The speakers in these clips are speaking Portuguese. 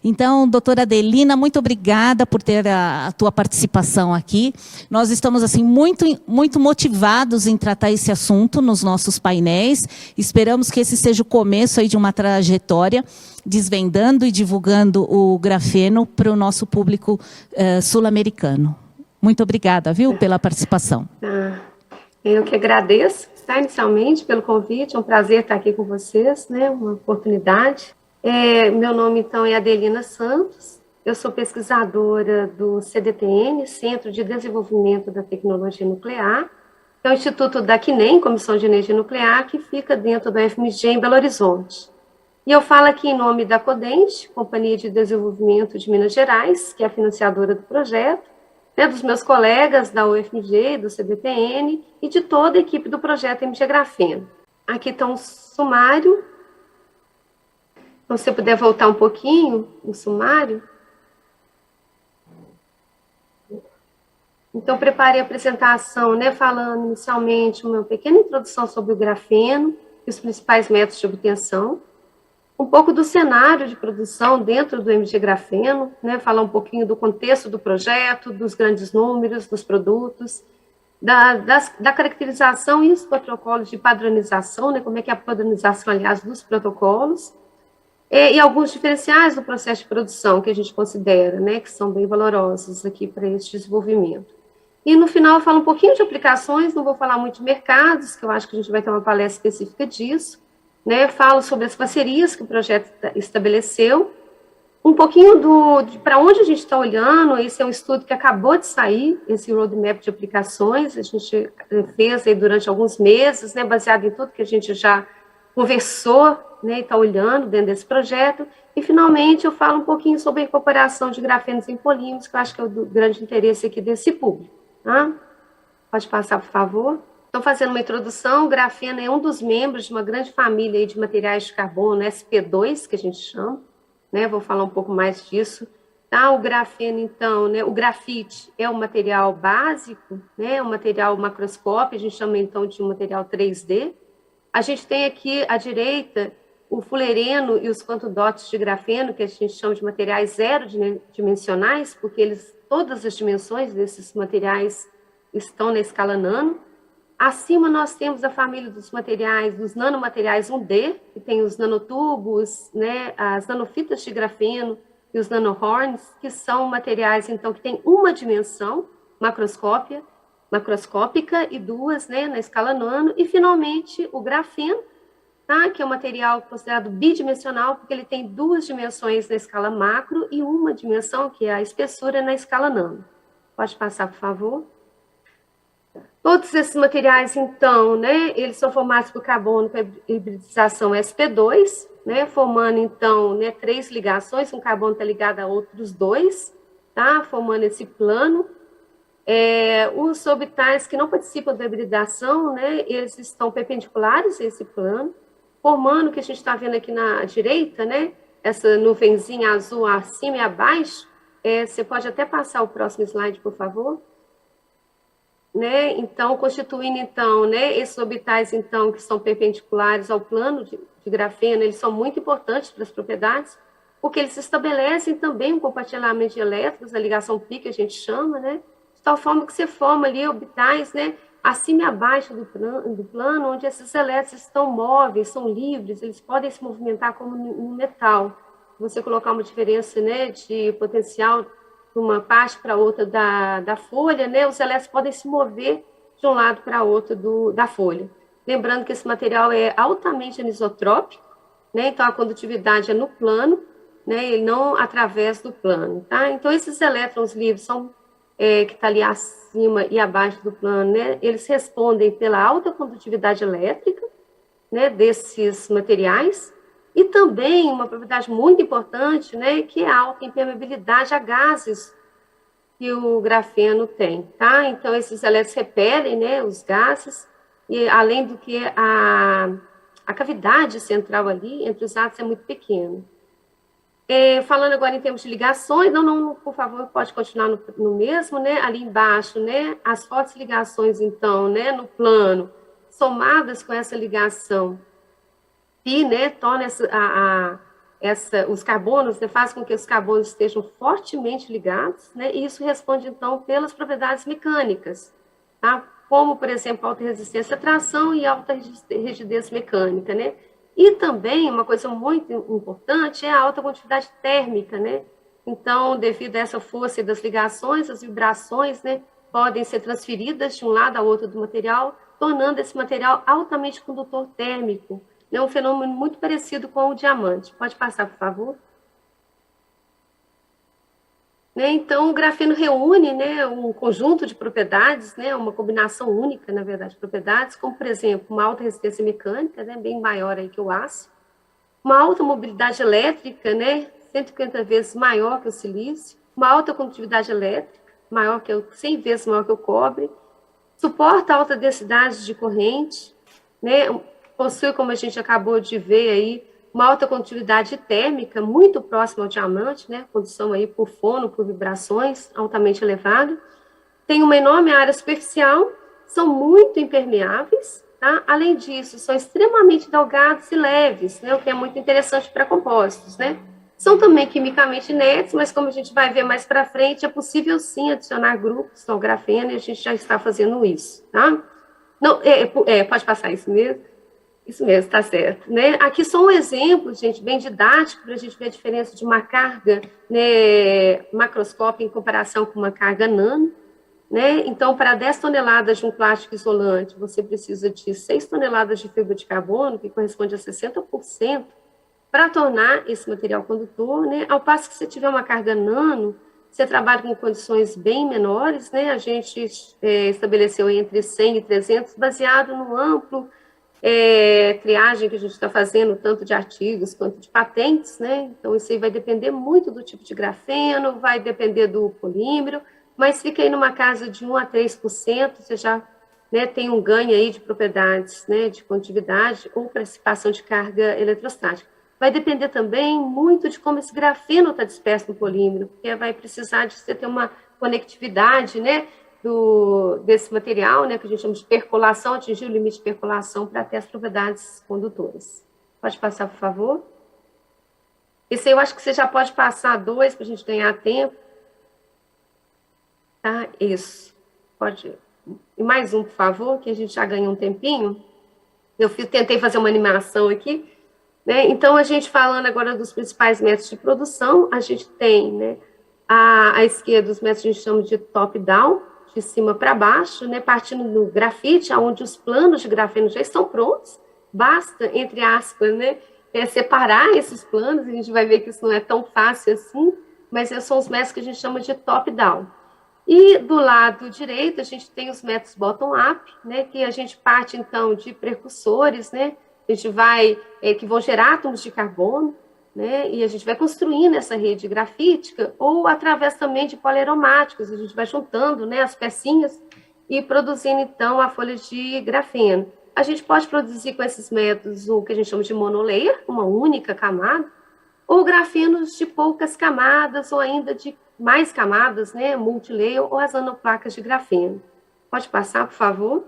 Então, doutora Adelina, muito obrigada por ter a tua participação aqui. Nós estamos assim muito motivados em tratar esse assunto nos nossos painéis. Esperamos que esse seja o começo aí de uma trajetória, desvendando e divulgando o grafeno para o nosso público sul-americano. Muito obrigada, viu, pela participação. Eu que agradeço, tá, inicialmente, pelo convite. É um prazer estar aqui com vocês, né, uma oportunidade. Meu nome, então, é Adelina Santos, eu sou pesquisadora do CDTN, Centro de Desenvolvimento da Tecnologia Nuclear, que é o Instituto da CNEM, Comissão de Energia Nuclear, que fica dentro da FMG em Belo Horizonte. E eu falo aqui em nome da CODENT, Companhia de Desenvolvimento de Minas Gerais, que é a financiadora do projeto, né, dos meus colegas da UFMG, do CDTN e de toda a equipe do projeto MG Grafeno. Aqui está um sumário. Então, se você puder voltar um pouquinho no sumário. Então, preparei a apresentação, né, falando inicialmente uma pequena introdução sobre o grafeno e os principais métodos de obtenção, um pouco do cenário de produção dentro do MG Grafeno, né, falar um pouquinho do contexto do projeto, dos grandes números, dos produtos, da caracterização e os protocolos de padronização, né, como é que é a padronização, aliás, dos protocolos, e alguns diferenciais do processo de produção que a gente considera, né, que são bem valorosos aqui para esse desenvolvimento. E no final eu falo um pouquinho de aplicações, não vou falar muito de mercados, que eu acho que a gente vai ter uma palestra específica disso, né, falo sobre as parcerias que o projeto estabeleceu, um pouquinho para onde a gente está olhando. Esse é um estudo que acabou de sair, esse roadmap de aplicações, a gente fez aí durante alguns meses, né, baseado em tudo que a gente já conversou, né, e está olhando dentro desse projeto. E, finalmente, eu falo um pouquinho sobre a incorporação de grafenos em polímeros, que eu acho que é o do grande interesse aqui desse público. Tá? Pode passar, por favor. Estou fazendo uma introdução. O grafeno é um dos membros de uma grande família aí de materiais de carbono, SP2, que a gente chama. Né? Vou falar um pouco mais disso. Tá? O grafeno, então, né, o grafite é um material básico, né, um material macroscópico, a gente chama, então, de um material 3D. A gente tem aqui à direita o fulereno e os quantodotes de grafeno, que a gente chama de materiais zero-dimensionais, porque todas as dimensões desses materiais estão na escala nano. Acima nós temos a família dos materiais, dos nanomateriais 1D, que tem os nanotubos, né, as nanofitas de grafeno e os nanohorns, que são materiais, então, que têm uma dimensão macroscópica e duas, né, na escala nano. E, finalmente, o grafeno, tá, que é um material considerado bidimensional, porque ele tem duas dimensões na escala macro e uma dimensão, que é a espessura, na escala nano. Pode passar, por favor. Todos esses materiais, então, né, eles são formados por carbono com hibridização sp2, né, formando, então, né, 3 ligações, um carbono está ligado a outros 2, tá, formando esse plano. Os orbitais que não participam da hibridação, né, eles estão perpendiculares a esse plano, formando o que a gente está vendo aqui na direita, né, essa nuvenzinha azul acima e abaixo. Você pode até passar o próximo slide, por favor. Né, então, constituindo, então, né, esses orbitais, então, que são perpendiculares ao plano de grafeno, eles são muito importantes para as propriedades, porque eles estabelecem também um compartilhamento de elétrons, a ligação pi, que a gente chama, né, de tal forma que você forma ali orbitais, né, acima e abaixo do plano, onde esses elétrons estão móveis, são livres, eles podem se movimentar como um metal. Você colocar uma diferença, né, de potencial de uma parte para outra da folha, né, os elétrons podem se mover de um lado para outro da folha. Lembrando que esse material é altamente anisotrópico, né, então a condutividade é no plano, né, e não através do plano. Tá? Então, esses elétrons livres são que está ali acima e abaixo do plano, né, eles respondem pela alta condutividade elétrica, né, desses materiais, e também uma propriedade muito importante, né, que é a alta impermeabilidade a gases que o grafeno tem. Tá? Então, esses elétrons repelem, né, os gases, e além do que a cavidade central ali entre os átomos é muito pequena. Falando agora em termos de ligações, não, por favor, pode continuar no mesmo, né? Ali embaixo, né? As fortes ligações, então, né? No plano, somadas com essa ligação pi, né? Torna os carbonos, né, faz com que os carbonos estejam fortemente ligados, né, e isso responde, então, pelas propriedades mecânicas, tá? Como, por exemplo, alta resistência à tração e alta rigidez mecânica, né? E também, uma coisa muito importante é a alta condutividade térmica, né? Então, devido a essa força das ligações, as vibrações, né, podem ser transferidas de um lado ao outro do material, tornando esse material altamente condutor térmico. É um fenômeno muito parecido com o diamante. Pode passar, por favor? Né, então, o grafeno reúne, né, um conjunto de propriedades, né, uma combinação única, na verdade, de propriedades, como, por exemplo, uma alta resistência mecânica, né, bem maior aí que o aço, uma alta mobilidade elétrica, né, 150 vezes maior que o silício, uma alta condutividade elétrica, 100 vezes maior que o cobre, suporta alta densidade de corrente, né, possui, como a gente acabou de ver aí, uma alta condutividade térmica, muito próxima ao diamante, né, condição aí por fono, por vibrações, altamente elevado, tem uma enorme área superficial, são muito impermeáveis, tá? Além disso, são extremamente delgados e leves, né, o que é muito interessante para compósitos, né. São também quimicamente inertes, mas como a gente vai ver mais para frente, é possível sim adicionar grupos no grafeno e a gente já está fazendo isso, tá? Não, pode passar isso mesmo? Isso mesmo, está certo. Né? Aqui só um exemplo, gente, bem didático, para a gente ver a diferença de uma carga, né, macroscópica em comparação com uma carga nano. Né? Então, para 10 toneladas de um plástico isolante, você precisa de 6 toneladas de fibra de carbono, que corresponde a 60%, para tornar esse material condutor. Né? Ao passo que você tiver uma carga nano, você trabalha com condições bem menores, né? A gente estabeleceu entre 100 e 300, baseado no amplo triagem que a gente está fazendo, tanto de artigos quanto de patentes, né? Então, isso aí vai depender muito do tipo de grafeno, vai depender do polímero, mas fica aí numa casa de 1 a 3%, você já, né, tem um ganho aí de propriedades, né, de condutividade ou participação de carga eletrostática. Vai depender também muito de como esse grafeno está disperso no polímero, porque vai precisar de você ter uma conectividade, né, desse material, né, que a gente chama de percolação, atingir o limite de percolação para ter as propriedades condutoras. Pode passar, por favor? Esse aí eu acho que você já pode passar 2 para a gente ganhar tempo. Tá? Isso. Pode. E mais um, por favor, que a gente já ganha um tempinho. Tentei fazer uma animação aqui. Né? Então, a gente falando agora dos principais métodos de produção, a gente tem, né, à esquerda os métodos que a gente chama de top-down, de cima para baixo, né, partindo do grafite, onde os planos de grafeno já estão prontos, basta, entre aspas, né, separar esses planos, a gente vai ver que isso não é tão fácil assim, mas esses são os métodos que a gente chama de top-down. E do lado direito, a gente tem os métodos bottom-up, né, que a gente parte, então, de precursores, né, a gente que vão gerar átomos de carbono, né, e a gente vai construindo essa rede grafítica, ou através também de poliaromáticos, a gente vai juntando, né, as pecinhas e produzindo, então, a folha de grafeno. A gente pode produzir com esses métodos o que a gente chama de monolayer, uma única camada, ou grafenos de poucas camadas, ou ainda de mais camadas, né, multilayer, ou as nanoplacas de grafeno. Pode passar, por favor?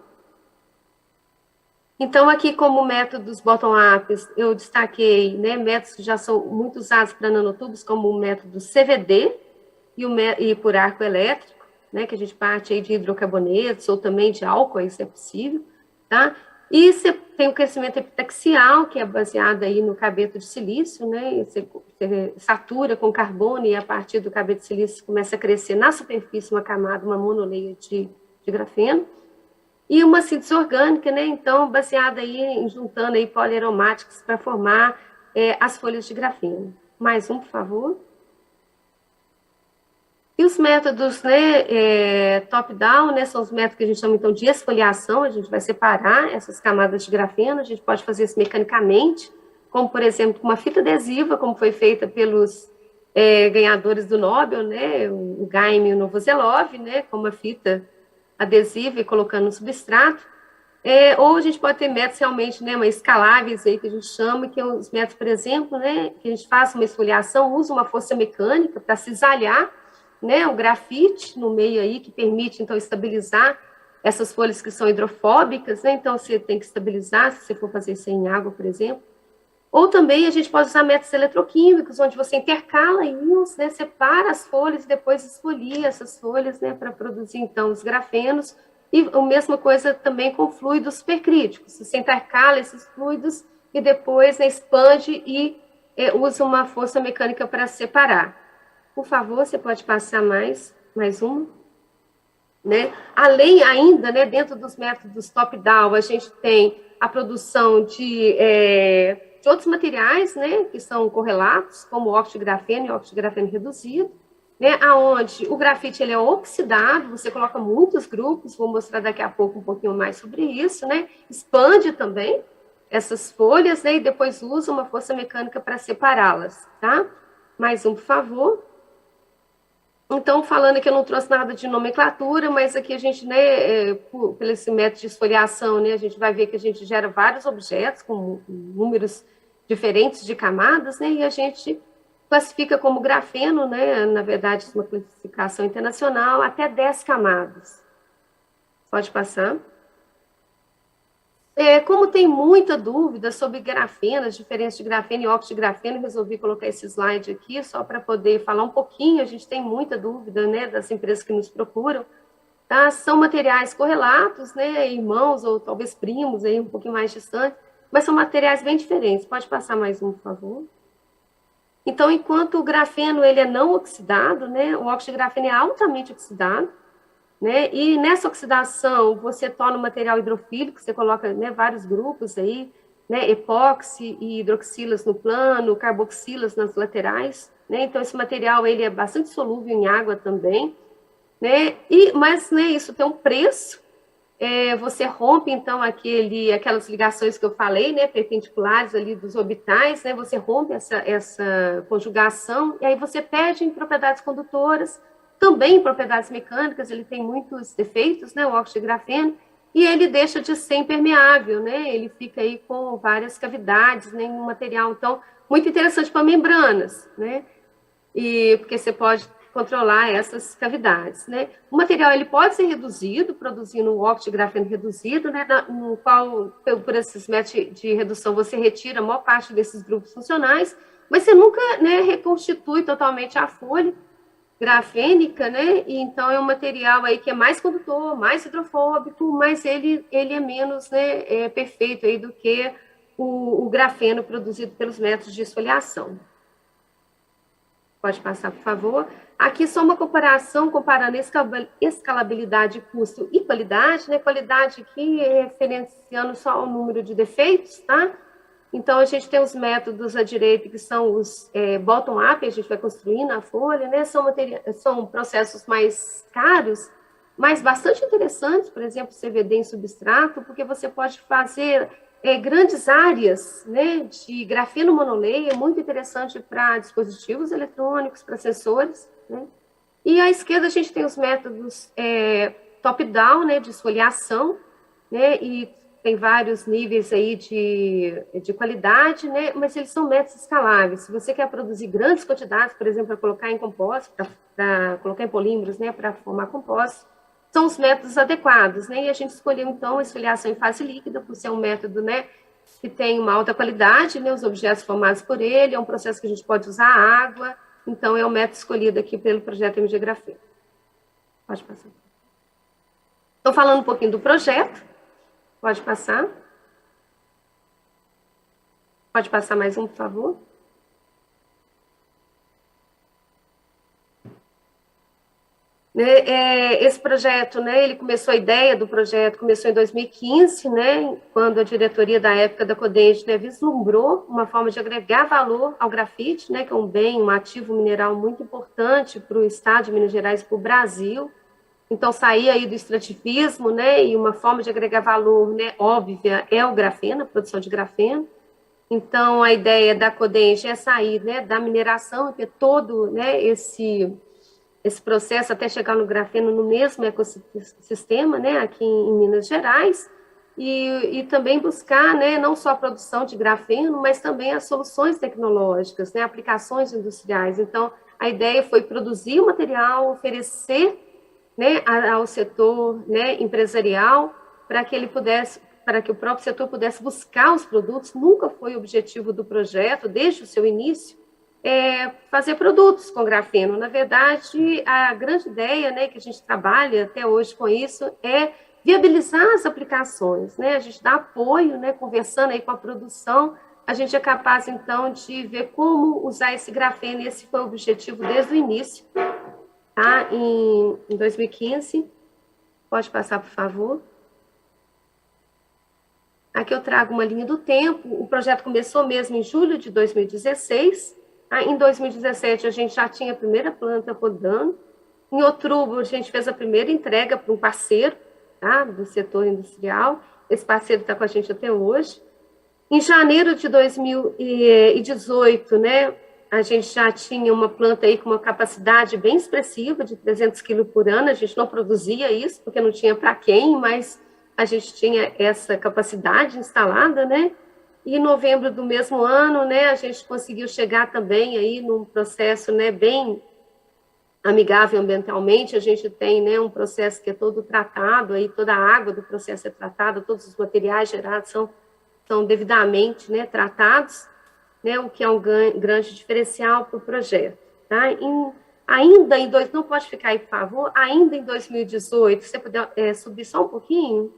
Então, aqui, como métodos bottom-up, eu destaquei, né, métodos que já são muito usados para nanotubos, como o método CVD e por arco elétrico, né, que a gente parte aí de hidrocarbonetos ou também de álcool, isso é possível, tá? E você tem o crescimento epitaxial, que é baseado aí no carbeto de silício, né, e você satura com carbono e a partir do carbeto de silício começa a crescer na superfície uma camada, uma monolayer de grafeno. E uma síntese orgânica, né, então, baseada aí em juntando aí poliaromáticos para formar as folhas de grafeno. Mais um, por favor. E os métodos, né, top-down, né, são os métodos que a gente chama, então, de esfoliação, a gente vai separar essas camadas de grafeno, a gente pode fazer isso mecanicamente, como, por exemplo, com uma fita adesiva, como foi feita pelos ganhadores do Nobel, né, o Gaim e o Novoselov, né, com uma fita adesiva e colocando no substrato, ou a gente pode ter métodos realmente, né, mais escaláveis aí que a gente chama, que é os métodos, por exemplo, né, que a gente faz uma esfoliação, usa uma força mecânica para cisalhar, né, o grafite no meio aí, que permite, então, estabilizar essas folhas que são hidrofóbicas, né, então você tem que estabilizar, se você for fazer isso em água, por exemplo. Ou também a gente pode usar métodos eletroquímicos, onde você intercala íons, né, separa as folhas e depois esfolia essas folhas, né, para produzir, então, os grafenos. E a mesma coisa também com fluidos supercríticos. Você intercala esses fluidos e depois, né, expande e usa uma força mecânica para separar. Por favor, você pode passar mais uma. Né? Além ainda, né, dentro dos métodos top-down, a gente tem a produção de outros materiais, né, que são correlatos, como o óxido de grafeno e o óxido de grafeno reduzido, né, aonde o grafite ele é oxidado, você coloca muitos grupos, vou mostrar daqui a pouco um pouquinho mais sobre isso, né, expande também essas folhas, né, e depois usa uma força mecânica para separá-las, tá? Mais um, por favor. Então, falando que eu não trouxe nada de nomenclatura, mas aqui a gente, né, por esse método de esfoliação, né, a gente vai ver que a gente gera vários objetos com números diferentes de camadas, né, e a gente classifica como grafeno, né, na verdade, uma classificação internacional, até 10 camadas. Pode passar. Como tem muita dúvida sobre grafeno, as diferenças de grafeno e óxido de grafeno, resolvi colocar esse slide aqui só para poder falar um pouquinho. A gente tem muita dúvida, né, das empresas que nos procuram. Tá? São materiais correlatos, né, irmãos ou talvez primos, aí, um pouquinho mais distantes, mas são materiais bem diferentes. Pode passar mais um, por favor. Então, enquanto o grafeno ele é não oxidado, né, o óxido de grafeno é altamente oxidado, né? E nessa oxidação, você torna o material hidrofílico, você coloca, né, vários grupos aí, né, epóxi e hidroxilas no plano, carboxilas nas laterais, né? Então, esse material ele é bastante solúvel em água também, né? Mas, né, isso tem um preço. Você rompe, então, aquelas ligações que eu falei, né, perpendiculares ali dos orbitais, né? Você rompe essa conjugação, e aí você perde em propriedades condutoras, também em propriedades mecânicas, ele tem muitos defeitos, né, o óxido de grafeno, e ele deixa de ser impermeável, né, ele fica aí com várias cavidades, né, no material, então, muito interessante para membranas, né, porque você pode controlar essas cavidades, né. O material, ele pode ser reduzido, produzindo um óxido de grafeno reduzido, né, no qual, por esses métodos de redução, você retira a maior parte desses grupos funcionais, mas você nunca, né, reconstitui totalmente a folha grafênica, né? E então é um material aí que é mais condutor, mais hidrofóbico, mas ele é menos, né, perfeito aí do que o grafeno produzido pelos métodos de esfoliação. Pode passar, por favor. Aqui só uma comparação, comparando escalabilidade, custo e qualidade, né? Qualidade aqui referenciando só o número de defeitos, tá? Então, a gente tem os métodos à direita, que são os bottom-up, a gente vai construindo a folha, né? São processos mais caros, mas bastante interessantes, por exemplo, CVD em substrato, porque você pode fazer grandes áreas, né, de grafeno monolayer, muito interessante para dispositivos eletrônicos, para sensores, né? E à esquerda a gente tem os métodos top-down, né, de esfoliação, né, e tem vários níveis aí de qualidade, né, mas eles são métodos escaláveis. Se você quer produzir grandes quantidades, por exemplo, para colocar em compósito, para colocar em polímeros, né, para formar compósito, são os métodos adequados, né, e a gente escolheu, então, a esfoliação em fase líquida, por ser um método, né, que tem uma alta qualidade, né, os objetos formados por ele, é um processo que a gente pode usar água, então é o método escolhido aqui pelo projeto MG Grafeno. Pode passar. Estou falando um pouquinho do projeto. Pode passar. Pode passar mais um, por favor. Esse projeto, né, ele começou, a ideia do projeto começou em 2015, né, quando a diretoria da época da Codente, né, vislumbrou uma forma de agregar valor ao grafite, né, que é um bem, um ativo mineral muito importante para o estado de Minas Gerais e para o Brasil. Então, sair aí do extrativismo, né, e uma forma de agregar valor, né, óbvia, é o grafeno, a produção de grafeno. Então, a ideia da Codenge é sair, né, da mineração, ter todo, né, esse processo até chegar no grafeno no mesmo ecossistema, né, aqui em Minas Gerais, e também buscar, né, não só a produção de grafeno, mas também as soluções tecnológicas, né, aplicações industriais. Então, a ideia foi produzir o material, oferecer, né, ao setor, né, empresarial, para que ele pudesse, para que o próprio setor pudesse buscar os produtos, nunca foi o objetivo do projeto, desde o seu início, fazer produtos com grafeno. Na verdade, a grande ideia, né, que a gente trabalha até hoje com isso, é viabilizar as aplicações, né? A gente dá apoio, né, conversando aí com a produção, a gente é capaz, então, de ver como usar esse grafeno, e esse foi o objetivo desde o início, tá? Em 2015. Pode passar, por favor. Aqui eu trago uma linha do tempo. O projeto começou mesmo em julho de 2016. Tá? Em 2017, a gente já tinha a primeira planta rodando. Em outubro, a gente fez a primeira entrega para um parceiro, tá? Do setor industrial. Esse parceiro está com a gente até hoje. Em janeiro de 2018, né, a gente já tinha uma planta aí com uma capacidade bem expressiva, de 300 quilos por ano. A gente não produzia isso, porque não tinha para quem, mas a gente tinha essa capacidade instalada, né? E em novembro do mesmo ano, né, a gente conseguiu chegar também aí num processo, né, bem amigável ambientalmente. A gente tem, né, um processo que é todo tratado, aí toda a água do processo é tratada, todos os materiais gerados são devidamente, né, tratados, né, o que é um grande diferencial para o projeto. Tá? Não pode ficar aí, por favor, ainda em 2018, se você puder subir só um pouquinho.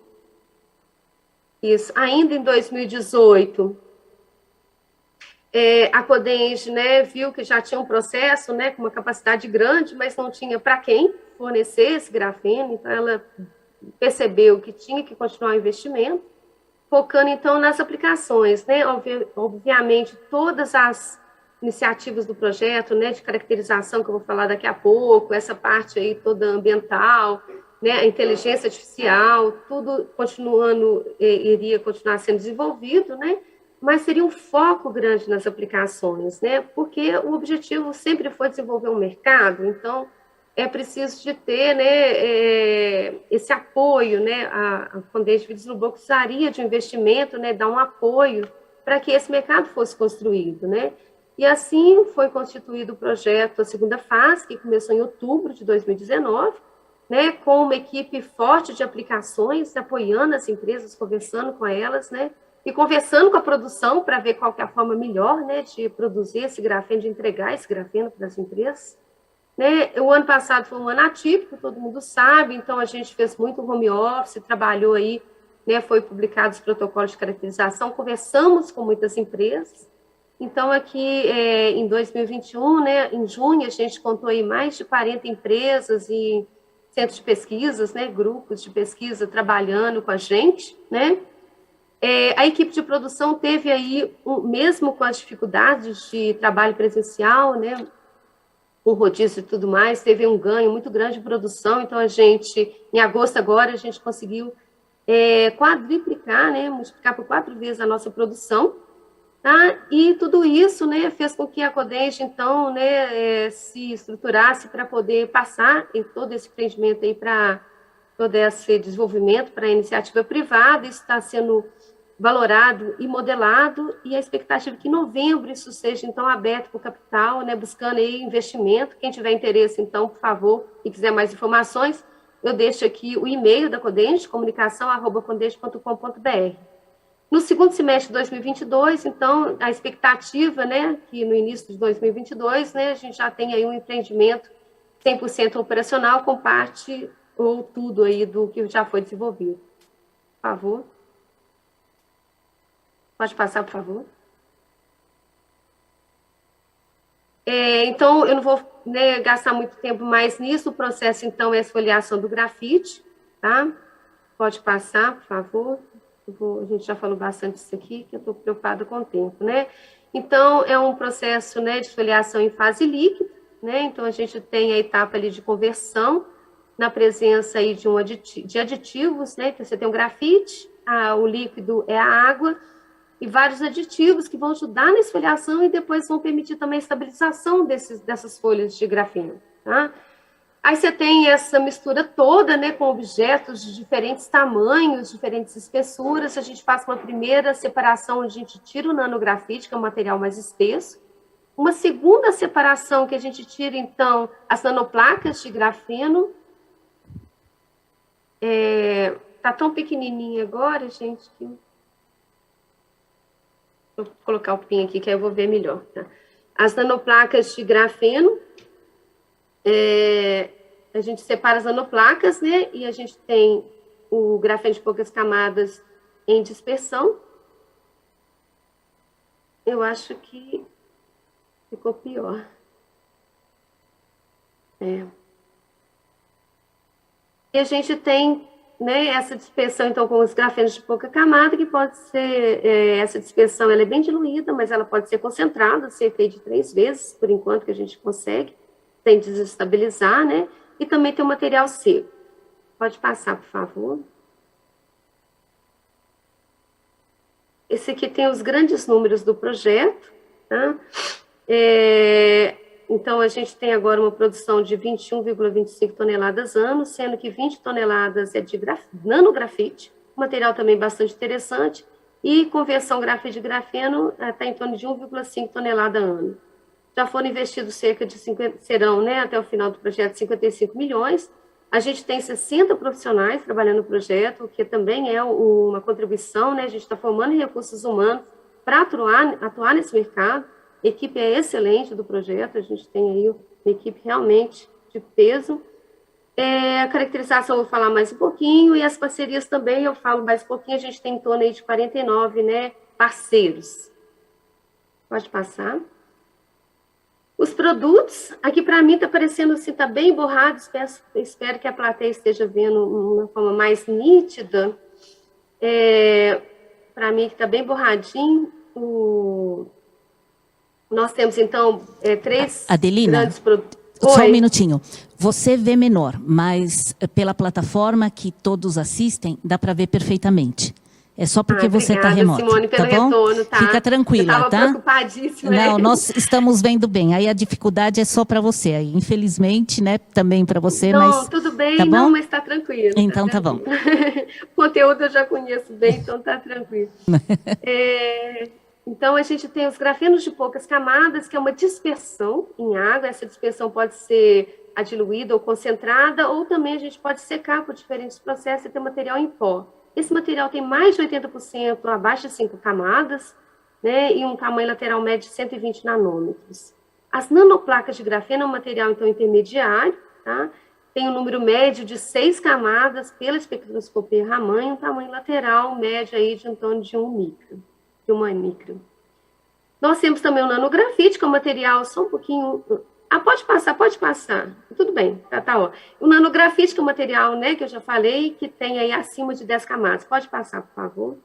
Isso, ainda em 2018, a Codenge, né, viu que já tinha um processo, né, com uma capacidade grande, mas não tinha para quem fornecer esse grafeno, então ela percebeu que tinha que continuar o investimento, focando, então, nas aplicações, né? Obviamente, todas as iniciativas do projeto, né, de caracterização, que eu vou falar daqui a pouco, essa parte aí toda ambiental, né, a inteligência artificial, tudo iria continuar sendo desenvolvido, né? Mas seria um foco grande nas aplicações, né? Porque o objetivo sempre foi desenvolver um mercado, então é preciso de ter, né, esse apoio, né, a Codenge Vidroslumbrou precisaria de um investimento, né, dar um apoio para que esse mercado fosse construído, né, e assim foi constituído o projeto, a segunda fase, que começou em outubro de 2019, né, com uma equipe forte de aplicações, apoiando as empresas, conversando com elas, né, e conversando com a produção para ver qual que é a forma melhor, né, de produzir esse grafeno, de entregar esse grafeno para as empresas. Né? O ano passado foi um ano atípico, todo mundo sabe, então a gente fez muito home office, trabalhou aí, né, foi publicado os protocolos de caracterização, conversamos com muitas empresas. Então, aqui em 2021, né, em junho, a gente contou aí mais de 40 empresas e centros de pesquisas, né, grupos de pesquisa trabalhando com a gente, né? A equipe de produção teve aí, mesmo com as dificuldades de trabalho presencial, né, o rodízio e tudo mais, teve um ganho muito grande de produção, então a gente, em agosto agora, a gente conseguiu quadriplicar, né, multiplicar por 4 vezes a nossa produção, tá? E tudo isso, né, fez com que a Codenge, então, né, se estruturasse para poder passar em todo esse empreendimento aí para todo esse desenvolvimento para a iniciativa privada. Isso está sendo valorado e modelado, e a expectativa é que em novembro isso seja, então, aberto para o capital, né, buscando aí investimento. Quem tiver interesse, então, por favor, e quiser mais informações, eu deixo aqui o e-mail da Codenge, comunicação@codenge.com.br. No segundo semestre de 2022, então, a expectativa, né, que no início de 2022, né, a gente já tem aí um empreendimento 100% operacional, com parte ou tudo aí do que já foi desenvolvido. Por favor. Pode passar, por favor. Então, eu não vou, né, gastar muito tempo mais nisso. O processo, então, é a esfoliação do grafite, tá? Pode passar, por favor. A gente já falou bastante disso aqui, que eu estou preocupada com o tempo, né? Então, é um processo, né, de esfoliação em fase líquida, né? Então, a gente tem a etapa ali de conversão, na presença aí de aditivos, né? Então, você tem o grafite, o líquido é a água, e vários aditivos que vão ajudar na esfoliação e depois vão permitir também a estabilização dessas folhas de grafeno, tá? Aí você tem essa mistura toda, né, com objetos de diferentes tamanhos, diferentes espessuras. A gente faz uma primeira separação, onde a gente tira o nanografite, que é um material mais espesso. Uma segunda separação, que a gente tira, então, as nanoplacas de grafeno. tá tão pequenininha agora, gente, que... Vou colocar o PIN aqui, que aí eu vou ver melhor, tá? As nanoplacas de grafeno, a gente separa as nanoplacas, né? E a gente tem o grafeno de poucas camadas em dispersão. Eu acho que ficou pior. E a gente tem, né, essa dispersão, então, com os grafenos de pouca camada, que pode ser, essa dispersão ela é bem diluída, mas ela pode ser concentrada, cerca de 3 vezes, por enquanto, que a gente consegue, sem desestabilizar, né? E também tem o material seco. Pode passar, por favor. Esse aqui tem os grandes números do projeto, tá? Então, a gente tem agora uma produção de 21,25 toneladas ano, sendo que 20 toneladas é de nanografite, material também bastante interessante, e conversão grafite de grafeno está em torno de 1,5 tonelada ano. Já foram investidos cerca de 50, serão, né, até o final do projeto, 55 milhões. A gente tem 60 profissionais trabalhando no projeto, o que também é uma contribuição, né? A gente está formando recursos humanos para atuar nesse mercado. A equipe é excelente do projeto, a gente tem aí uma equipe realmente de peso. A caracterização eu vou falar mais um pouquinho, e as parcerias também eu falo mais um pouquinho, a gente tem em torno aí de 49, né, parceiros. Pode passar. Os produtos, aqui para mim está parecendo assim, está bem borrado, espero que a plateia esteja vendo uma forma mais nítida. Para mim está bem borradinho. Nós temos, então, 3 Adelina, grandes produtos. Só um minutinho. Você vê menor, mas pela plataforma que todos assistem, dá para ver perfeitamente. É só porque você está remota, Simone, pelo tá bom? Retorno, tá? Fica tranquila, eu tá? Preocupadíssima. Não, nós estamos vendo bem. Aí a dificuldade é só para você. Aí, infelizmente, né? Também para você, não, mas tudo bem, tá bom? não, mas está tranquilo. Então tá bom. O conteúdo eu já conheço bem, então está tranquilo. Então, a gente tem os grafenos de poucas camadas, que é uma dispersão em água. Essa dispersão pode ser diluída ou concentrada, ou também a gente pode secar por diferentes processos e ter material em pó. Esse material tem mais de 80% abaixo de 5 camadas, né, e um tamanho lateral médio de 120 nanômetros. As nanoplacas de grafeno é um material, então, intermediário, tá? Tem um número médio de 6 camadas pela espectroscopia Raman, e um tamanho lateral médio aí de em torno de 1 micro. Nós temos também o nanografite, que é um material só um pouquinho... pode passar. Tudo bem, tá ó. O nanografite, que é um material, né, que eu já falei, que tem aí acima de 10 camadas. Pode passar, por favor.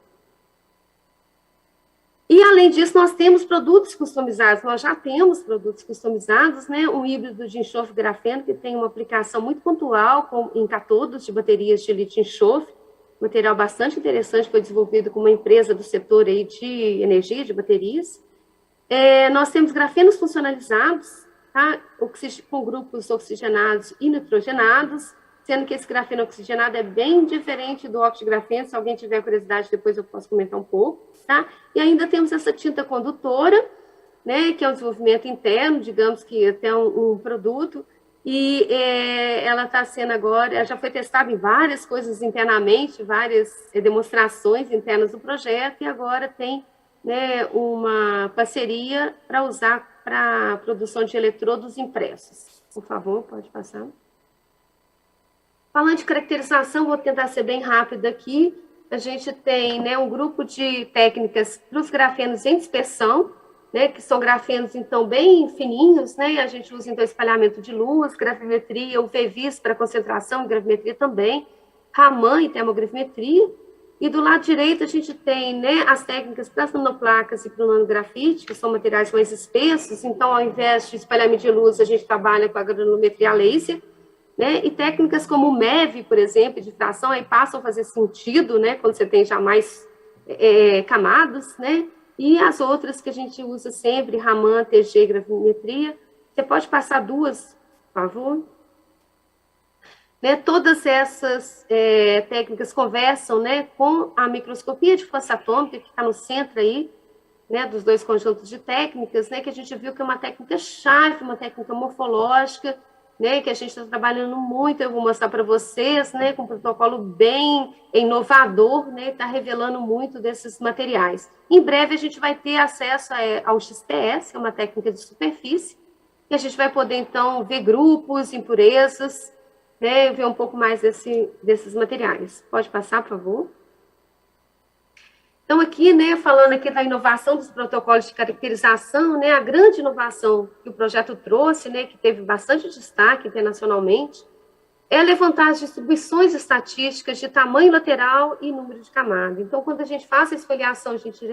E, além disso, nós temos produtos customizados. Nós já temos produtos customizados, né, um híbrido de enxofre grafeno, que tem uma aplicação muito pontual em catodos de baterias de lítio-enxofre. Material bastante interessante, foi desenvolvido com uma empresa do setor aí de energia, de baterias. Nós temos grafenos funcionalizados, tá? Com grupos oxigenados e nitrogenados, sendo que esse grafeno oxigenado é bem diferente do óxido de grafeno. Se alguém tiver curiosidade, depois eu posso comentar um pouco, tá? E ainda temos essa tinta condutora, né, que é um desenvolvimento interno, digamos que até um produto, e ela está sendo agora, já foi testada em várias coisas internamente, várias demonstrações internas do projeto, e agora tem, né, uma parceria para usar para a produção de eletrodos impressos. Por favor, pode passar. Falando de caracterização, vou tentar ser bem rápida aqui. A gente tem, né, um grupo de técnicas para os grafenos em dispersão, né, que são grafenos, então, bem fininhos, né, e a gente usa, então, espalhamento de luz, gravimetria, UV-Vis para concentração, e gravimetria também, Raman e termogravimetria. E do lado direito a gente tem, né, as técnicas para as nanoplacas e para o nanografite, que são materiais mais espessos, então, ao invés de espalhamento de luz, a gente trabalha com a granulometria laser, né, e técnicas como o MEV, por exemplo, de fração, aí passam a fazer sentido, né, quando você tem já mais camadas, né, e as outras que a gente usa sempre, Raman, TG, gravimetria. Você pode passar 2, por favor? Né, todas essas técnicas conversam, né, com a microscopia de força atômica, que está no centro aí, né, dos 2 conjuntos de técnicas, né, que a gente viu que é uma técnica chave, uma técnica morfológica, né, que a gente está trabalhando muito, eu vou mostrar para vocês, né, com um protocolo bem inovador, né, está revelando muito desses materiais. Em breve a gente vai ter acesso ao XPS, que é uma técnica de superfície, e a gente vai poder, então, ver grupos, impurezas, né, ver um pouco mais desses materiais. Pode passar, por favor? Então, aqui, né, falando aqui da inovação dos protocolos de caracterização, né, a grande inovação que o projeto trouxe, né, que teve bastante destaque internacionalmente, é levantar as distribuições estatísticas de tamanho lateral e número de camada. Então, quando a gente faz a esfoliação, a gente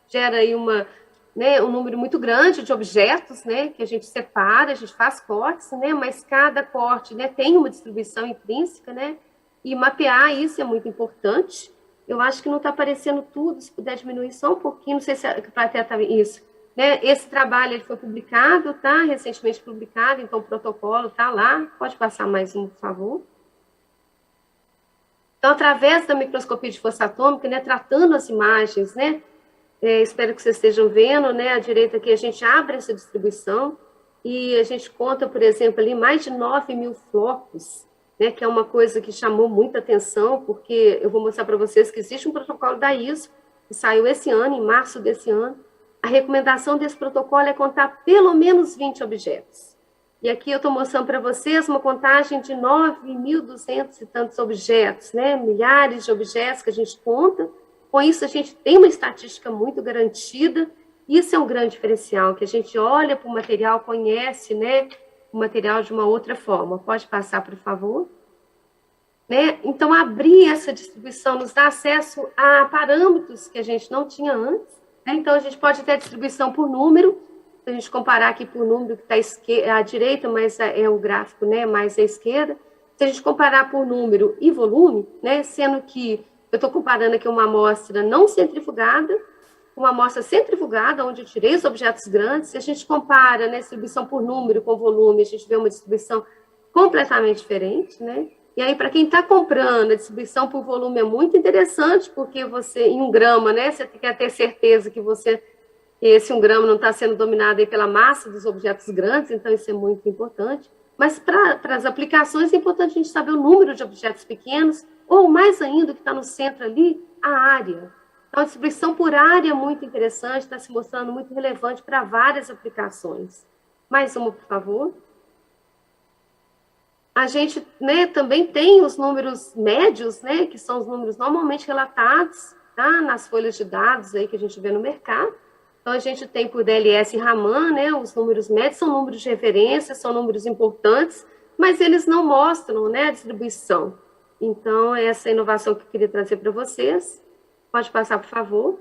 gera aí um número muito grande de objetos, né, que a gente separa, a gente faz cortes, né, mas cada corte, né, tem uma distribuição intrínseca, né, e mapear isso é muito importante. Eu acho que não está aparecendo tudo, se puder diminuir só um pouquinho, não sei se a plateia está isso. Né? Esse trabalho ele foi publicado, tá? Recentemente publicado, então o protocolo está lá. Pode passar mais um, por favor. Então, através da microscopia de força atômica, né, tratando as imagens, né, espero que vocês estejam vendo, né, à direita aqui a gente abre essa distribuição e a gente conta, por exemplo, ali mais de 9.000 flocos, né, que é uma coisa que chamou muita atenção, porque eu vou mostrar para vocês que existe um protocolo da ISO, que saiu esse ano, em março desse ano. A recomendação desse protocolo é contar pelo menos 20 objetos. E aqui eu estou mostrando para vocês uma contagem de 9.200 e tantos objetos, né, milhares de objetos que a gente conta. Com isso, a gente tem uma estatística muito garantida. Isso é um grande diferencial, que a gente olha para o material, conhece, né, o material de uma outra forma. Pode passar, por favor? Né? Então, abrir essa distribuição nos dá acesso a parâmetros que a gente não tinha antes. Né? Então, a gente pode ter a distribuição por número. Se a gente comparar aqui por número que está à direita, mas é o gráfico, né, mais à esquerda. Se a gente comparar por número e volume, né, sendo que eu estou comparando aqui uma amostra não centrifugada, uma amostra centrifugada, onde eu tirei os objetos grandes. Se a gente compara, né, distribuição por número com volume, a gente vê uma distribuição completamente diferente, né? E aí, para quem está comprando, a distribuição por volume é muito interessante, porque você, em 1 grama, né, você quer ter certeza que esse 1 grama não está sendo dominado aí pela massa dos objetos grandes, então isso é muito importante. Mas para as aplicações é importante a gente saber o número de objetos pequenos, ou mais ainda, o que está no centro ali, a área. Então, a distribuição por área é muito interessante, está se mostrando muito relevante para várias aplicações. Mais uma, por favor. A gente, né, também tem os números médios, né, que são os números normalmente relatados, tá, nas folhas de dados aí que a gente vê no mercado. Então, a gente tem por DLS e Raman, né, os números médios são números de referência, são números importantes, mas eles não mostram, né, a distribuição. Então, essa é a inovação que eu queria trazer para vocês. Pode passar, por favor.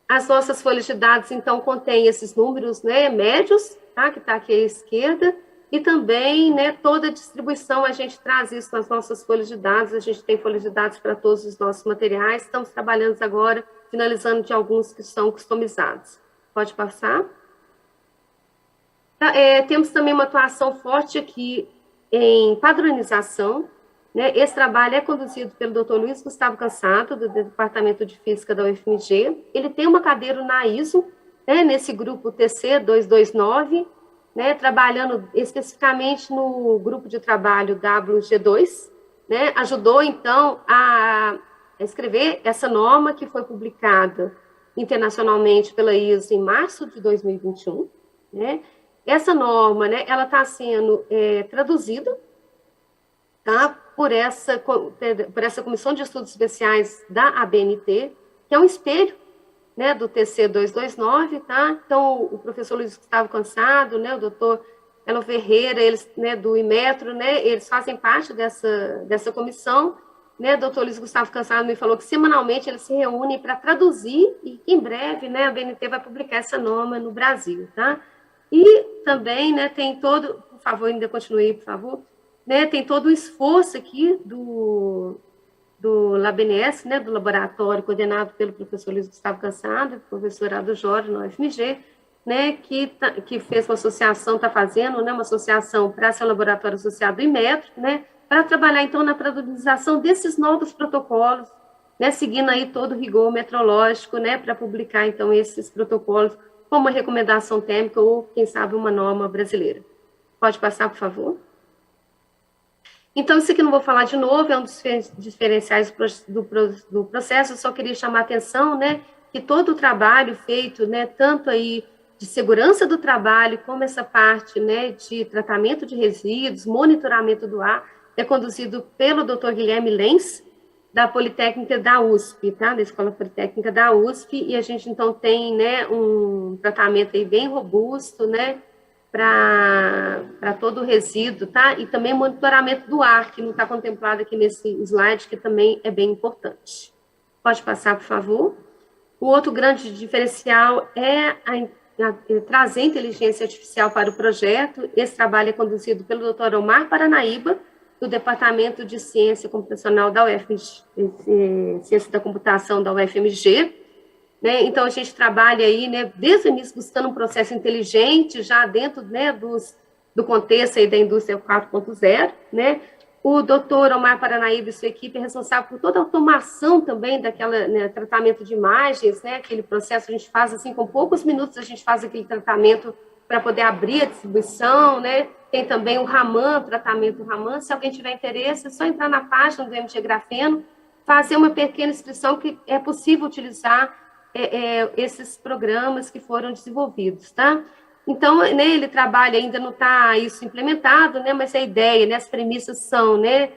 As nossas folhas de dados, então, contêm esses números, né, médios, tá, que está aqui à esquerda, e também, né, toda a distribuição, a gente traz isso nas nossas folhas de dados, a gente tem folhas de dados para todos os nossos materiais, estamos trabalhando agora, finalizando de alguns que são customizados. Pode passar. Temos também uma atuação forte aqui em padronização, né? Esse trabalho é conduzido pelo Dr. Luiz Gustavo Cansado, do Departamento de Física da UFMG. Ele tem uma cadeira na ISO, né, nesse grupo TC 229, né, trabalhando especificamente no grupo de trabalho WG2, né, ajudou, então, a escrever essa norma que foi publicada internacionalmente pela ISO em março de 2021, né. Essa norma, né, ela está sendo traduzida, tá, por essa Comissão de Estudos Especiais da ABNT, que é um espelho, né, do TC 229, tá? Então, o professor Luiz Gustavo Cansado, né, o doutor Elo Ferreira, eles, né, do Imetro, né, eles fazem parte dessa comissão, né, o doutor Luiz Gustavo Cansado me falou que semanalmente eles se reúnem para traduzir e em breve, né, a ABNT vai publicar essa norma no Brasil, tá? E também, né, tem todo, por favor, ainda continue, por favor, né, tem todo o esforço aqui do LabNS, né, do laboratório coordenado pelo professor Luiz Gustavo Cansado, professor Ado Jorge, na UFMG, né, que fez uma associação, está fazendo, né, uma associação para ser um laboratório associado do Imetro, né, para trabalhar, então, na padronização desses novos protocolos, né, seguindo aí todo o rigor metrológico, né, para publicar, então, esses protocolos como uma recomendação técnica ou, quem sabe, uma norma brasileira. Pode passar, por favor. Então, isso aqui eu não vou falar de novo, é um dos diferenciais do processo, eu só queria chamar a atenção, né, que todo o trabalho feito, né, tanto aí de segurança do trabalho, como essa parte, né, de tratamento de resíduos, monitoramento do ar, é conduzido pelo Dr. Guilherme Lenz, da Politécnica da USP, tá, da Escola Politécnica da USP, e a gente, então, tem, né, um tratamento aí bem robusto, né, para todo o resíduo, tá? E também monitoramento do ar, que não está contemplado aqui nesse slide, que também é bem importante. Pode passar, por favor. O outro grande diferencial é trazer inteligência artificial para o projeto. Esse trabalho é conduzido pelo Dr. Omar Paranaíba, do Departamento de Ciência Computacional da UFMG, Ciência da Computação da UFMG, né? Então, a gente trabalha aí, né, desde o início, buscando um processo inteligente, já dentro, né, do contexto aí da indústria 4.0, né? O doutor Omar Paranaíba e sua equipe é responsável por toda a automação também daquela, né, tratamento de imagens, né? Aquele processo a gente faz, assim, com poucos minutos a gente faz aquele tratamento para poder abrir a distribuição, né? Tem também o Raman, tratamento Raman. Se alguém tiver interesse, é só entrar na página do MG Grafeno, fazer uma pequena inscrição que é possível utilizar esses programas que foram desenvolvidos, tá? Então, né, ele trabalha, ainda não está isso implementado, né, mas a ideia, né, as premissas são, né,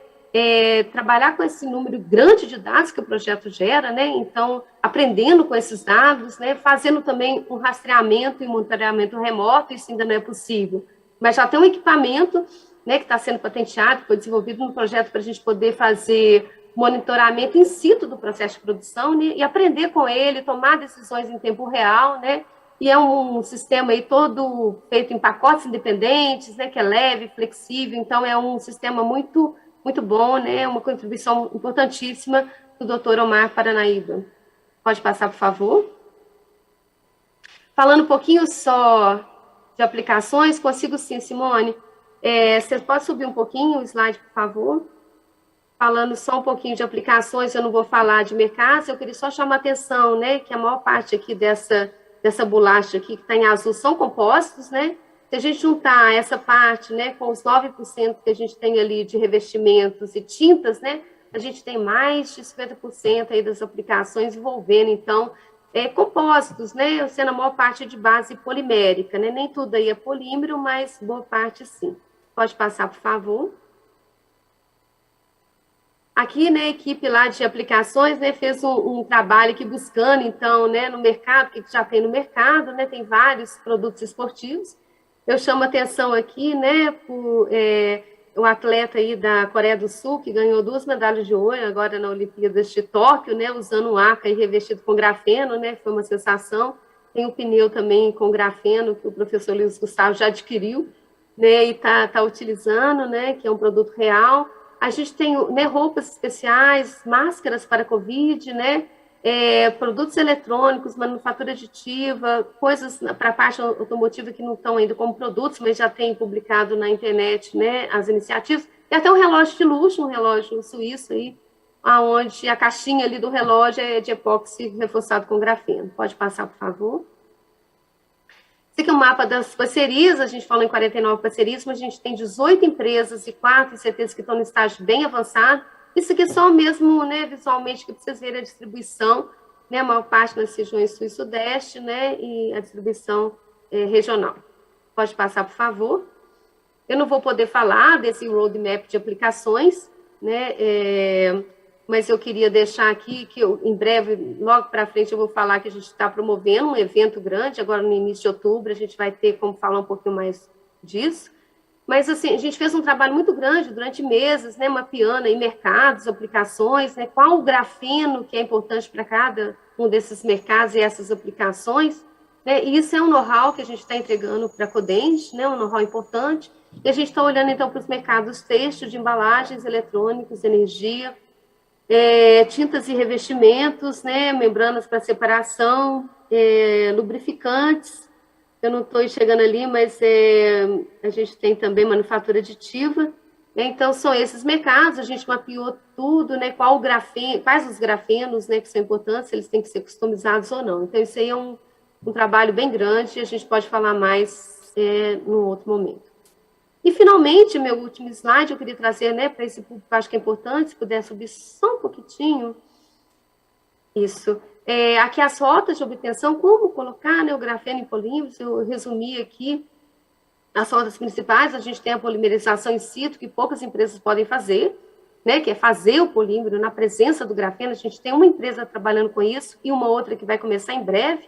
trabalhar com esse número grande de dados que o projeto gera, né, então, aprendendo com esses dados, né, fazendo também um rastreamento e monitoramento remoto, isso ainda não é possível, mas já tem um equipamento, né, que está sendo patenteado, que foi desenvolvido no projeto para a gente poder fazer monitoramento in situ do processo de produção, né, e aprender com ele, tomar decisões em tempo real, né, e é um sistema aí todo feito em pacotes independentes, né, que é leve, flexível, então é um sistema muito, muito bom, né, uma contribuição importantíssima do Dr. Omar Paranaíba. Pode passar, por favor. Falando um pouquinho só de aplicações, consigo sim, Simone? Você pode subir um pouquinho o slide, por favor? Falando só um pouquinho de aplicações, eu não vou falar de mercados, eu queria só chamar a atenção, né, que a maior parte aqui dessa bolacha aqui que está em azul são compósitos, né? Se a gente juntar essa parte, né, com os 9% que a gente tem ali de revestimentos e tintas, né, a gente tem mais de 50% aí das aplicações envolvendo, então, compósitos, né, sendo a maior parte de base polimérica, né? Nem tudo aí é polímero, mas boa parte sim. Pode passar, por favor. Aqui, né, a equipe lá de aplicações, né, fez um trabalho aqui buscando, então, né, no mercado, o que já tem no mercado, né, tem vários produtos esportivos. Eu chamo a atenção aqui, né, por um atleta aí da Coreia do Sul, que ganhou 2 medalhas de ouro agora na Olimpíadas de Tóquio, né, usando um ACA aí revestido com grafeno, né, foi uma sensação. Tem um pneu também com grafeno, que o professor Luiz Gustavo já adquiriu, né, e está utilizando, né, que é um produto real. A gente tem, né, roupas especiais, máscaras para Covid, né, produtos eletrônicos, manufatura aditiva, coisas para a parte automotiva que não estão ainda como produtos, mas já tem publicado na internet, né, as iniciativas. E até um relógio de luxo, um relógio suíço aí, onde a caixinha ali do relógio é de epóxi reforçado com grafeno. Pode passar, por favor. Esse aqui é o mapa das parcerias, a gente falou em 49 parcerias, mas a gente tem 18 empresas e 4 ICTs que estão no estágio bem avançado. Isso aqui é só mesmo, né, visualmente, que vocês verem a distribuição, né, a maior parte nas regiões sul e sudeste, né, e a distribuição regional. Pode passar, por favor. Eu não vou poder falar desse roadmap de aplicações, né, mas eu queria deixar aqui que em breve, logo para frente, eu vou falar que a gente está promovendo um evento grande, agora no início de outubro, a gente vai ter como falar um pouquinho mais disso. Mas, assim, a gente fez um trabalho muito grande durante meses, né, mapeando aí mercados, aplicações, né, qual o grafeno que é importante para cada um desses mercados e essas aplicações, né, e isso é um know-how que a gente está entregando para a Codent, né, um know-how importante, e a gente está olhando, então, para os mercados têxtil, de embalagens, eletrônicos, energia, tintas e revestimentos, né, membranas para separação, lubrificantes, eu não estou enxergando ali, mas a gente tem também manufatura aditiva, né, então são esses mercados, a gente mapeou tudo, né, quais os grafenos, né, que são importantes, se eles têm que ser customizados ou não, então isso aí é um trabalho bem grande, a gente pode falar mais no outro momento. E, finalmente, meu último slide, eu queria trazer, né, para esse público, acho que é importante, se puder subir só um pouquinho. Isso. Aqui as rotas de obtenção, como colocar, né, o grafeno em polímeros, eu resumi aqui as rotas principais. A gente tem a polimerização in situ, que poucas empresas podem fazer, né, que é fazer o polímero na presença do grafeno. A gente tem uma empresa trabalhando com isso e uma outra que vai começar em breve,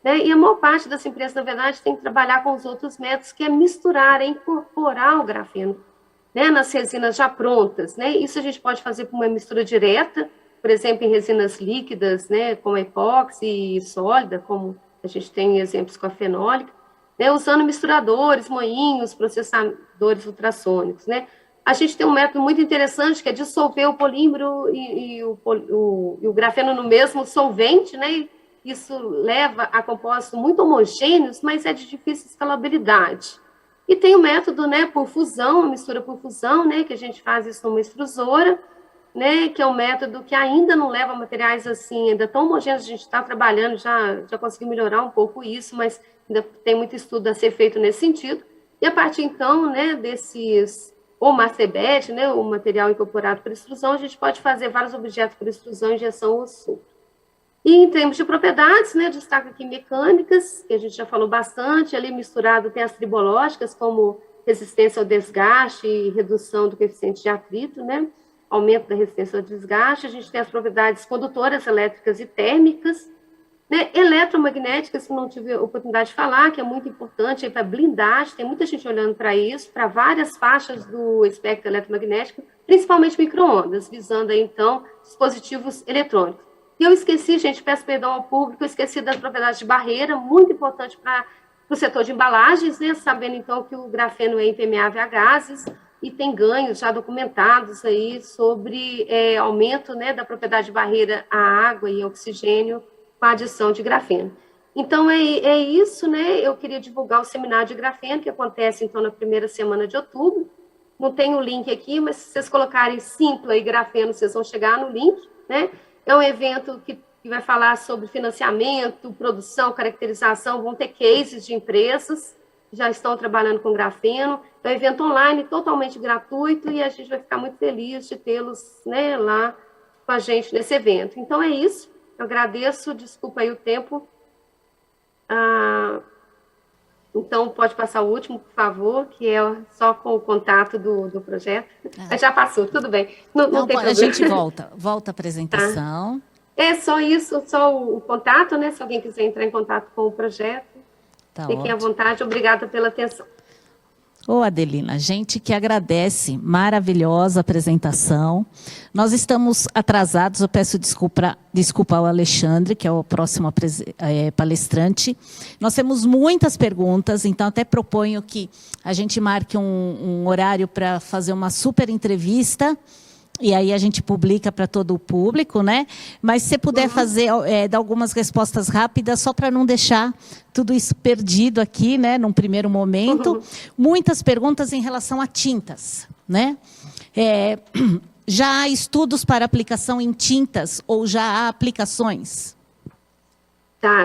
né, e a maior parte das empresas, na verdade, tem que trabalhar com os outros métodos, que é misturar, é incorporar o grafeno, né, nas resinas já prontas, né. Isso a gente pode fazer por uma mistura direta, por exemplo, em resinas líquidas, né, como a epóxi e sólida, como a gente tem exemplos com a fenólica, né, usando misturadores, moinhos, processadores ultrassônicos, né. A gente tem um método muito interessante, que é dissolver o polímero e o grafeno no mesmo solvente, né. Isso leva a compostos muito homogêneos, mas é de difícil escalabilidade. E tem o método, né, por fusão, mistura por fusão, né, que a gente faz isso numa extrusora, né, que é um método que ainda não leva materiais assim, ainda tão homogêneos. A gente está trabalhando, já conseguiu melhorar um pouco isso, mas ainda tem muito estudo a ser feito nesse sentido. E a partir, então, né, desses, ou macerbete, né, o material incorporado por extrusão, a gente pode fazer vários objetos por extrusão, injeção ou sopro. E em termos de propriedades, né, destaca aqui mecânicas, que a gente já falou bastante, ali misturado tem as tribológicas, como resistência ao desgaste e redução do coeficiente de atrito, né, aumento da resistência ao desgaste. A gente tem as propriedades condutoras elétricas e térmicas, né, eletromagnéticas, que não tive a oportunidade de falar, que é muito importante para blindagem. Tem muita gente olhando para isso, para várias faixas do espectro eletromagnético, principalmente micro-ondas, visando aí, então, dispositivos eletrônicos. E eu esqueci, gente, peço perdão ao público, eu esqueci das propriedades de barreira, muito importante para o setor de embalagens, né, sabendo, então, que o grafeno é impermeável a gases, e tem ganhos já documentados aí sobre aumento, né, da propriedade de barreira à água e oxigênio com a adição de grafeno. Então, é isso, né? Eu queria divulgar o seminário de grafeno, que acontece, então, na primeira semana de outubro. Não tem o link aqui, mas se vocês colocarem Simpla e grafeno, vocês vão chegar no link, né? É um evento que vai falar sobre financiamento, produção, caracterização, vão ter cases de empresas que já estão trabalhando com grafeno. É um evento online totalmente gratuito e a gente vai ficar muito feliz de tê-los, né, lá com a gente nesse evento. Então, é isso. Eu agradeço, desculpa aí o tempo. Então, pode passar o último, por favor, que é só com o contato do projeto. Mas já passou, tudo bem. Não tem problema. A gente volta a apresentação. É só isso, só o contato, né? Se alguém quiser entrar em contato com o projeto, fiquem à vontade. Obrigada pela atenção. Ô, Adelina, a gente que agradece, maravilhosa apresentação. Nós estamos atrasados, eu peço desculpa ao Alexandre, que é o próximo palestrante. Nós temos muitas perguntas, então até proponho que a gente marque um horário para fazer uma super entrevista, e aí a gente publica para todo o público, né? Mas se você puder dar algumas respostas rápidas, só para não deixar tudo isso perdido aqui, né? Num primeiro momento. Muitas perguntas em relação a tintas, né? Já há estudos para aplicação em tintas ou já há aplicações?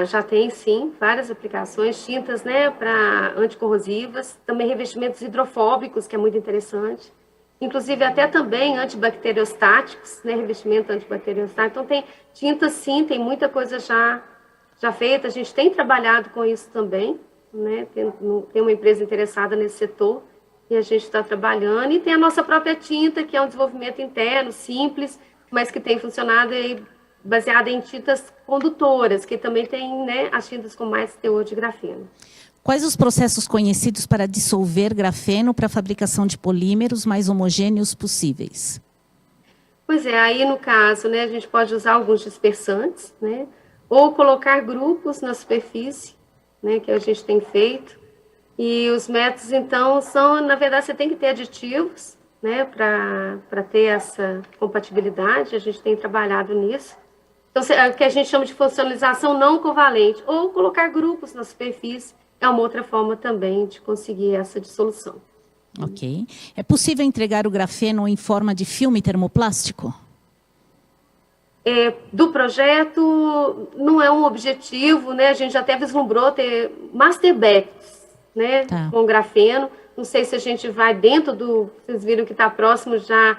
Já tem sim, várias aplicações, tintas, né? Para anticorrosivas, também revestimentos hidrofóbicos, que é muito interessante. Inclusive, até também antibacteriostáticos, né, revestimento antibacteriostático. Então, tem tinta, sim, tem muita coisa já feita. A gente tem trabalhado com isso também, né, tem uma empresa interessada nesse setor, e a gente está trabalhando. E tem a nossa própria tinta, que é um desenvolvimento interno, simples, mas que tem funcionado aí, baseada em tintas condutoras, que também tem, né, as tintas com mais teor de grafeno. Quais os processos conhecidos para dissolver grafeno para a fabricação de polímeros mais homogêneos possíveis? Pois é, aí no caso, né, a gente pode usar alguns dispersantes, né, ou colocar grupos na superfície, né, que a gente tem feito. E os métodos, então, são, na verdade, você tem que ter aditivos, né, para ter essa compatibilidade. A gente tem trabalhado nisso. Então, o que a gente chama de funcionalização não covalente, ou colocar grupos na superfície, é uma outra forma também de conseguir essa dissolução. Ok. É possível entregar o grafeno em forma de filme termoplástico? Do projeto, não é um objetivo, né? A gente já até vislumbrou ter master bags, né, com grafeno, Não sei se a gente vai dentro do... Vocês viram que está próximo já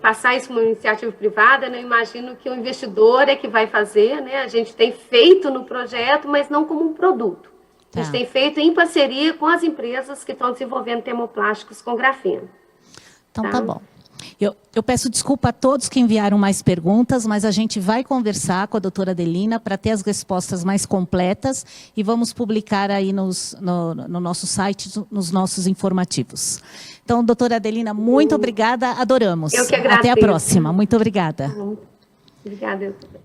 passar isso para uma iniciativa privada, né? Eu imagino que o investidor é que vai fazer, né? A gente tem feito no projeto, mas não como um produto. A gente tem feito em parceria com as empresas que estão desenvolvendo termoplásticos com grafeno. Então tá bom. Eu peço desculpa a todos que enviaram mais perguntas, mas a gente vai conversar com a doutora Adelina para ter as respostas mais completas e vamos publicar aí no nosso site, nos nossos informativos. Então, doutora Adelina, muito obrigada, adoramos. Eu que agradeço. Até a próxima. Muito obrigada. Obrigada, eu também.